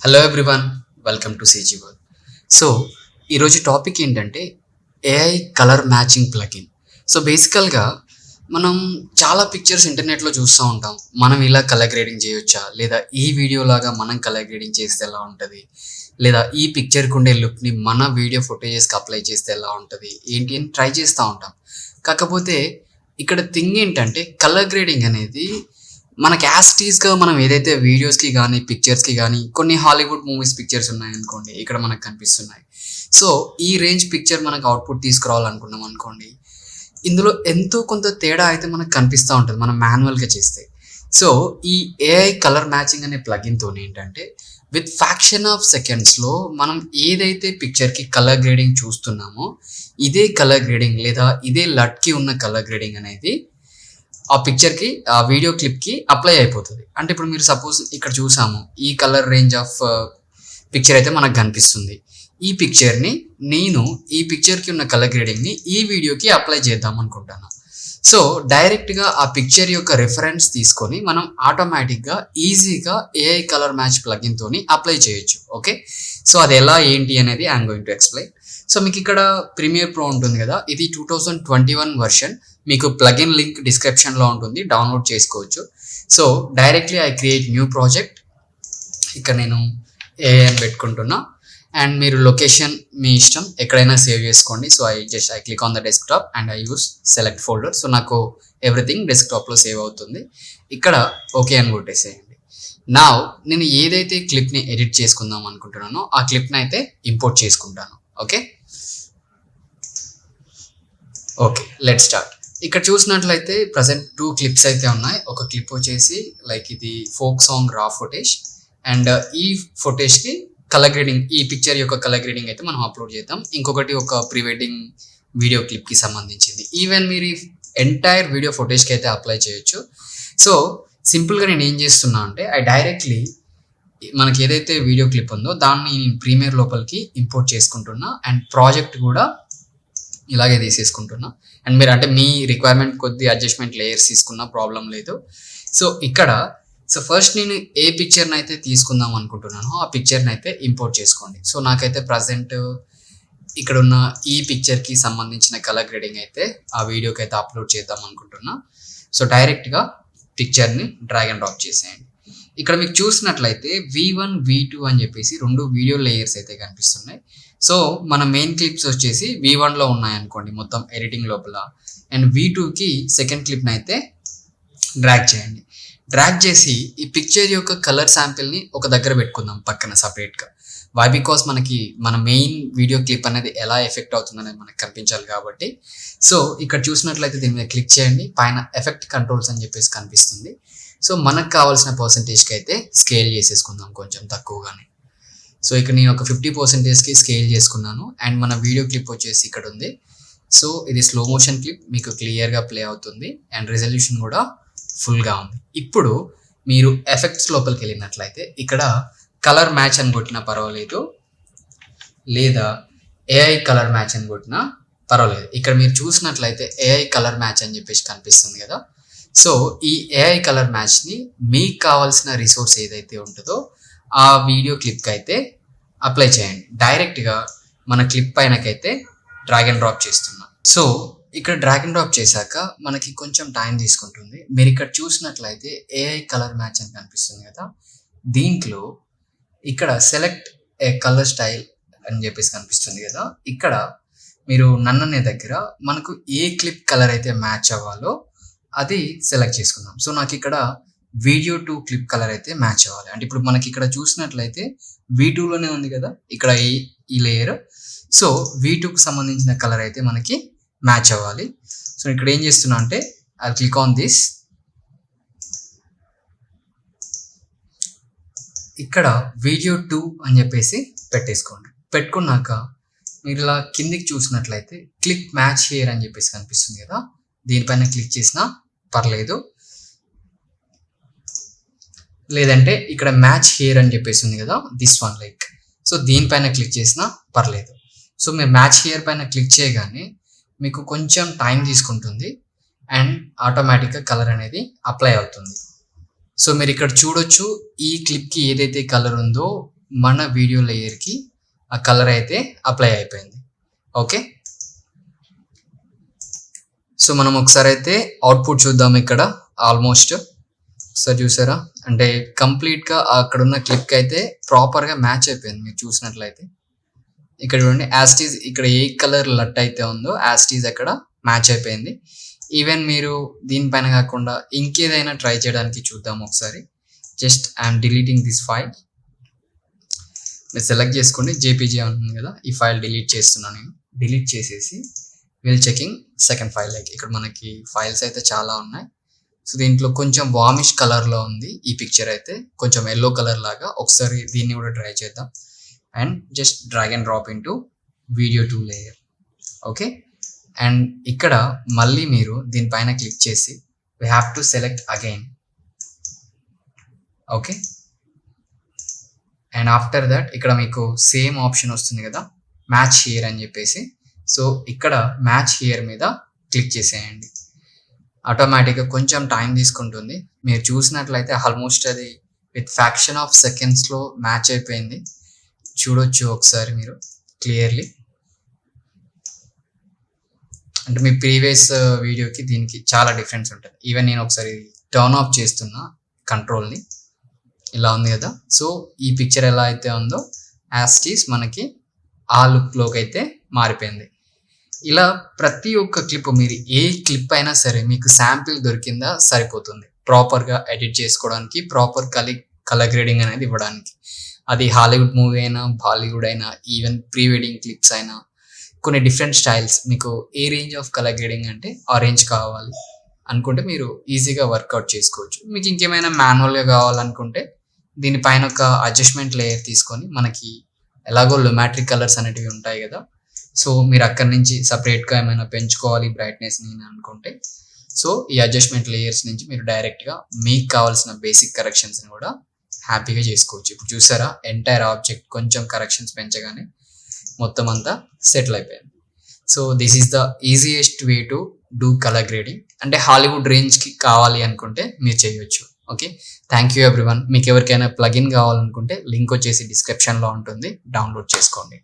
Hello everyone, welcome to CG work. So ఈరోజు topic ఏంటంటే AI colour matching plugin. So బేసికల్గా మనం చాలా పిక్చర్స్ ఇంటర్నెట్లో చూస్తూ ఉంటాం. మనం ఇలా కలర్ గ్రేడింగ్ చేయొచ్చా, లేదా ఈ వీడియో లాగా మనం కలర్ గ్రేడింగ్ చేస్తే ఎలా ఉంటుంది, లేదా ఈ పిక్చర్కి ఉండే లుక్ని మన వీడియో ఫుటేజెస్కి అప్లై చేస్తే ఎలా ఉంటుంది ఏంటి అని ట్రై చేస్తూ ఉంటాం. కాకపోతే ఇక్కడ థింగ్ ఏంటంటే కలర్ గ్రేడింగ్ అనేది మనకి యాస్టీస్గా మనం ఏదైతే వీడియోస్కి కానీ పిక్చర్స్కి కానీ కొన్ని హాలీవుడ్ మూవీస్ పిక్చర్స్ ఉన్నాయనుకోండి, ఇక్కడ మనకు కనిపిస్తున్నాయి. సో ఈ రేంజ్ పిక్చర్ మనకు అవుట్పుట్ తీసుకురావాలనుకున్నాం అనుకోండి, ఇందులో ఎంతో కొంత తేడా అయితే మనకు కనిపిస్తూ ఉంటుంది మనం మాన్యువల్గా చేస్తే. సో ఈ ఏఐ కలర్ మ్యాచింగ్ అనే ప్లగిన్తో ఏంటంటే విత్ ఫ్యాక్షన్ ఆఫ్ సెకండ్స్లో మనం ఏదైతే పిక్చర్కి కలర్ గ్రేడింగ్ చూస్తున్నామో ఇదే కలర్ గ్రేడింగ్ లేదా ఇదే లట్కి ఉన్న కలర్ గ్రేడింగ్ అనేది ఆ పిక్చర్కి ఆ వీడియో క్లిప్కి అప్లై అయిపోతుంది. అంటే ఇప్పుడు మీరు సపోజ్ ఇక్కడ చూసాము, ఈ కలర్ రేంజ్ ఆఫ్ పిక్చర్ అయితే మనకు కనిపిస్తుంది. ఈ పిక్చర్ని నేను ఈ పిక్చర్కి ఉన్న కలర్ గ్రేడింగ్ని ఈ వీడియోకి అప్లై చేద్దాం అనుకుంటాను. సో డైరెక్ట్గా ఆ పిక్చర్ యొక్క రిఫరెన్స్ తీసుకొని మనం ఆటోమేటిక్గా ఈజీగా ఏఐ కలర్ మ్యాచ్ ప్లగిన్తో అప్లై చేయొచ్చు. ఓకే, సో అది ఎలా ఏంటి అనేది I'm going to explain. So మీకు ఇక్కడ ప్రీమియర్ ప్రో ఉంటుంది కదా, ఇది 2021 వర్షన్. మీకు ప్లగిన్ లింక్ డిస్క్రిప్షన్లో ఉంటుంది, డౌన్లోడ్ చేసుకోవచ్చు. So directly I create new project. ఇక్కడ నేను ఏఐ అని పెట్టుకుంటున్నా అండ్ మీరు లొకేషన్ మీ ఇష్టం ఎక్కడైనా సేవ్ చేసుకోండి. So I click on the desktop and I use select folder. So నాకు ఎవ్రీథింగ్ డెస్క్టాప్లో సేవ్ అవుతుంది. ఇక్కడ ఓకే అని కొట్టేసేయండి. నా నేను ఏదైతే క్లిప్ని ఎడిట్ చేసుకుందాం అనుకుంటున్నానో ఆ క్లిప్ని అయితే ఇంపోర్ట్ చేసుకుంటాను. Okay okay let start. ఇక్కడ చూసినట్లయితే ప్రజెంట్ 2 క్లిప్స్ అయితే ఉన్నాయి. ఒక క్లిప్ వచ్చేసి లైక్ ఇది ఫోక్ సాంగ్ రా ఫుటేజ్ అండ్ ఈ ఫుటేజ్కి కలర్ గ్రేడింగ్, ఈ పిక్చర్ యొక్క కలర్ గ్రేడింగ్ అయితే మనం అప్లోడ్ చేద్దాం. ఇంకొకటి ఒక ప్రీ వెడ్డింగ్ వీడియో క్లిప్కి సంబంధించింది. ఈవెన్ మీరు ఎంటైర్ వీడియో ఫుటేజ్కి అయితే అప్లై చేయొచ్చు. సో సింపుల్గా నేను ఏం చేస్తున్నా అంటే ఐ డైరెక్ట్లీ మనకి ఏదైతే వీడియో క్లిప్ ఉందో దాన్ని నేను ప్రీమియర్ లోపలికి ఇంపోర్ట్ చేసుకుంటున్నా అండ్ ప్రాజెక్ట్ కూడా ఇలాగే తీసేసుకుంటున్నా. అండ్ మీరు అంటే మీ రిక్వైర్మెంట్ కొద్ది అడ్జస్ట్మెంట్ లేయర్స్ తీసుకున్న ప్రాబ్లం లేదు. సో ఇక్కడ ఫస్ట్ నేను ఏ పిక్చర్ని అయితే తీసుకుందాం అనుకుంటున్నానో ఆ పిక్చర్ని అయితే ఇంపోర్ట్ చేసుకోండి. సో నాకైతే ప్రజెంట్ ఇక్కడ ఉన్న ఈ పిక్చర్కి సంబంధించిన కలర్ గ్రేడింగ్ అయితే ఆ వీడియోకి అయితే అప్లోడ్ చేద్దాం అనుకుంటున్నా. సో డైరెక్ట్గా పిక్చర్ని డ్రాగ్ అండ్ డ్రాప్ చేసేయండి. ఇక్కడ మీకు చూసినట్లయితే V1 V2 అని చెప్పేసి 2 వీడియో లేయర్స్ అయితే కనిపిస్తున్నాయి. సో మన మెయిన్ క్లిప్స్ వచ్చేసి V1లో ఉన్నాయనుకోండి మొత్తం ఎడిటింగ్ లోపల, అండ్ V2కి సెకండ్ క్లిప్ని అయితే డ్రాగ్ చేయండి. డ్రాగ్ చేసి ఈ పిక్చర్ యొక్క కలర్ శాంపిల్ని ఒక దగ్గర పెట్టుకుందాం పక్కన సపరేట్గా. వై బికాస్ మనకి మన మెయిన్ వీడియో క్లిప్ అనేది ఎలా ఎఫెక్ట్ అవుతుంది అనేది మనకు కనిపించాలి కాబట్టి. సో ఇక్కడ చూసినట్లయితే దీని మీద క్లిక్ చేయండి, పైన ఎఫెక్ట్ కంట్రోల్స్ అని చెప్పేసి కనిపిస్తుంది. సో మనకు కావాల్సిన పర్సంటేజ్కి అయితే స్కేల్ చేసేసుకుందాం కొంచెం తక్కువగానే. సో ఇక్కడ నేను ఒక 50%కి స్కేల్ చేసుకున్నాను అండ్ మన వీడియో క్లిప్ వచ్చేసి ఇక్కడ ఉంది. సో ఇది స్లో మోషన్ క్లిప్, మీకు క్లియర్గా ప్లే అవుతుంది అండ్ రెజల్యూషన్ కూడా ఫుల్గా ఉంది. ఇప్పుడు మీరు ఎఫెక్ట్స్ లోపలికి వెళ్ళినట్లయితే ఇక్కడ కలర్ మ్యాచ్ అని కొట్టినా పర్వాలేదు, లేదా ఏఐ కలర్ మ్యాచ్ అని కొట్టినా పర్వాలేదు. ఇక్కడ మీరు చూసినట్లయితే ఏఐ కలర్ మ్యాచ్ అని చెప్పేసి కనిపిస్తుంది కదా. సో ఈ ఏఐ కలర్ మ్యాచ్ని మీకు కావాల్సిన రిసోర్స్ ఏదైతే ఉంటుందో ఆ వీడియో క్లిప్కి అయితే అప్లై చేయండి. డైరెక్ట్గా మన క్లిప్ పైనకైతే డ్రాగ్ అండ్ డ్రాప్ చేస్తున్నాం. సో ఇక్కడ డ్రాగ్ అండ్ డ్రాప్ చేశాక మనకి కొంచెం టైం తీసుకుంటుంది. మీరు ఇక్కడ చూసినట్లయితే ఏఐ కలర్ మ్యాచ్ అని కనిపిస్తుంది కదా, దీంట్లో ఇక్కడ సెలెక్ట్ ఏ కలర్ స్టైల్ అని చెప్పేసి కనిపిస్తుంది కదా. ఇక్కడ మీరు నన్ననే దగ్గర మనకు ఏ క్లిప్ కలర్ అయితే మ్యాచ్ అవ్వాలో అది సెలెక్ట్ చేసుకుందాం. సో నాకు ఇక్కడ వీడియో 2 క్లిప్ కలర్ అయితే మ్యాచ్ అవ్వాలి. అంటే ఇప్పుడు మనకి ఇక్కడ చూసినట్లయితే V2లోనే ఉంది కదా ఇక్కడ ఈ లేయర్. సో V2కి సంబంధించిన కలర్ అయితే మనకి మ్యాచ్ అవ్వాలి. సో ఇక్కడ ఏం చేస్తున్నా అంటే ఐ క్లిక్ ఆన్ దిస్. ఇక్కడ వీడియో 2 అని చెప్పేసి పెట్టేసుకోండి. పెట్టుకున్నాక మీరు ఇలా కిందికి చూసినట్లయితే క్లిక్ మ్యాచ్ హియర్ అని చెప్పేసి కనిపిస్తుంది కదా, దీనిపైన క్లిక్ చేసినా పర్లేదు, లేదంటే ఇక్కడ మ్యాచ్ హియర్ అని చెప్పేసి ఉంది కదా దిస్ వన్ లైక్. సో దీనిపైన క్లిక్ చేసినా పర్లేదు. సో మీరు మ్యాచ్ హియర్ పైన క్లిక్ చేయగానే మీకు కొంచెం టైం తీసుకుంటుంది అండ్ ఆటోమేటిక్గా కలర్ అనేది అప్లై అవుతుంది. సో మీరు ఇక్కడ చూడొచ్చు, ఈ క్లిప్కి ఏదైతే కలర్ ఉందో మన వీడియో లేయర్కి ఆ కలర్ అయితే అప్లై అయిపోయింది. ఓకే, సో మనం ఒకసారి అయితే అవుట్పుట్ చూద్దాం. ఇక్కడ ఆల్మోస్ట్ ఒకసారి చూసారా, అంటే కంప్లీట్గా అక్కడున్న క్లిక్ అయితే ప్రాపర్గా మ్యాచ్ అయిపోయింది. మీరు చూసినట్లయితే ఇక్కడ చూడండి, యాస్టీజ్ ఇక్కడ ఏ కలర్ లట్ అయితే ఉందో యాస్టీజ్ అక్కడ మ్యాచ్ అయిపోయింది. ఈవెన్ మీరు దీనిపైన కాకుండా ఇంకేదైనా ట్రై చేయడానికి చూద్దాం ఒకసారి. Just I'm deleting this file. మీరు సెలెక్ట్ చేసుకోండి, జేపీజీ ఉంటుంది కదా, ఈ ఫైల్ డిలీట్ చేస్తున్నాను నేను. డిలీట్ చేసేసి చెకింగ్ సెకండ్ ఫైల్. లైక్ ఇక్కడ మనకి ఫైల్స్ అయితే చాలా ఉన్నాయి. సో దీంట్లో కొంచెం వామిష్ కలర్లో ఉంది ఈ పిక్చర్ అయితే, కొంచెం ఎల్లో కలర్ లాగా. ఒకసారి దీన్ని కూడా ట్రై చేద్దాం. And just drag and drop into video 2 layer. Okay, and ఇక్కడ మళ్ళీ మీరు దీనిపైన క్లిక్ చేసి we have to select again. Okay, and after that ఇక్కడ మీకు సేమ్ ఆప్షన్ వస్తుంది కదా, మ్యాచ్ హియర్ అని చెప్పేసి. సో ఇక్కడ మ్యాచ్ హియర్ మీద క్లిక్ చేసేయండి. ఆటోమేటిక్గా కొంచెం టైం తీసుకుంటుంది. మీరు చూసినట్లయితే ఆల్మోస్ట్ అది విత్ ఫ్యాక్షన్ ఆఫ్ సెకండ్స్లో మ్యాచ్ అయిపోయింది. చూడొచ్చు ఒకసారి మీరు క్లియర్లీ. అంటే మీ ప్రీవియస్ వీడియోకి దీనికి చాలా డిఫరెన్స్ ఉంటుంది. ఈవెన్ నేను ఒకసారి టర్న్ ఆఫ్ చేస్తున్నా కంట్రోల్ని, ఇలా ఉంది కదా. సో ఈ పిక్చర్ ఎలా అయితే ఉందో యాస్టీస్ మనకి ఆ లుక్లోకి అయితే మారిపోయింది. ఇలా ప్రతి ఒక్క క్లిప్, మీరు ఏ క్లిప్ అయినా సరే మీకు శాంపిల్ దొరికిందా సరిపోతుంది ప్రాపర్గా ఎడిట్ చేసుకోవడానికి, ప్రాపర్ కలర్ గ్రేడింగ్ అనేది ఇవ్వడానికి. అది హాలీవుడ్ మూవీ అయినా, బాలీవుడ్ అయినా, ఈవెన్ ప్రీ వెడ్డింగ్ క్లిప్స్ అయినా, కొన్ని డిఫరెంట్ స్టైల్స్. మీకు ఏ రేంజ్ ఆఫ్ కలర్ గ్రేడింగ్ అంటే ఆ రేంజ్ కావాలి అనుకుంటే మీరు ఈజీగా వర్కౌట్ చేసుకోవచ్చు. మీకు ఇంకేమైనా మాన్యువల్గా కావాలనుకుంటే దీనిపైన ఒక అడ్జస్ట్మెంట్ లేయర్ తీసుకొని, మనకి ఎలాగో లొమాట్రిక్ కలర్స్ అనేటివి ఉంటాయి కదా, సో మీరు అక్కడి నుంచి సపరేట్గా ఏమైనా పెంచుకోవాలి బ్రైట్నెస్ని అనుకుంటే, సో ఈ అడ్జస్ట్మెంట్ లేయర్స్ నుంచి మీరు డైరెక్ట్గా మీకు కావాల్సిన బేసిక్ కరెక్షన్స్ని కూడా హ్యాపీగా చేసుకోవచ్చు. ఇప్పుడు చూసారా, ఎంటైర్ ఆబ్జెక్ట్ కొంచెం కరెక్షన్స్ పెంచగానే మొత్తం అంతా సెటిల్ అయిపోయింది. So this is the easiest way to do colour grading. అంటే హాలీవుడ్ రేంజ్కి కావాలి అనుకుంటే మీరు చేయొచ్చు. Okay, thank you everyone. మీకు ఎవరికైనా ప్లగిన్ కావాలనుకుంటే లింక్ వచ్చేసి డిస్క్రిప్షన్లో ఉంటుంది, డౌన్లోడ్ చేసుకోండి.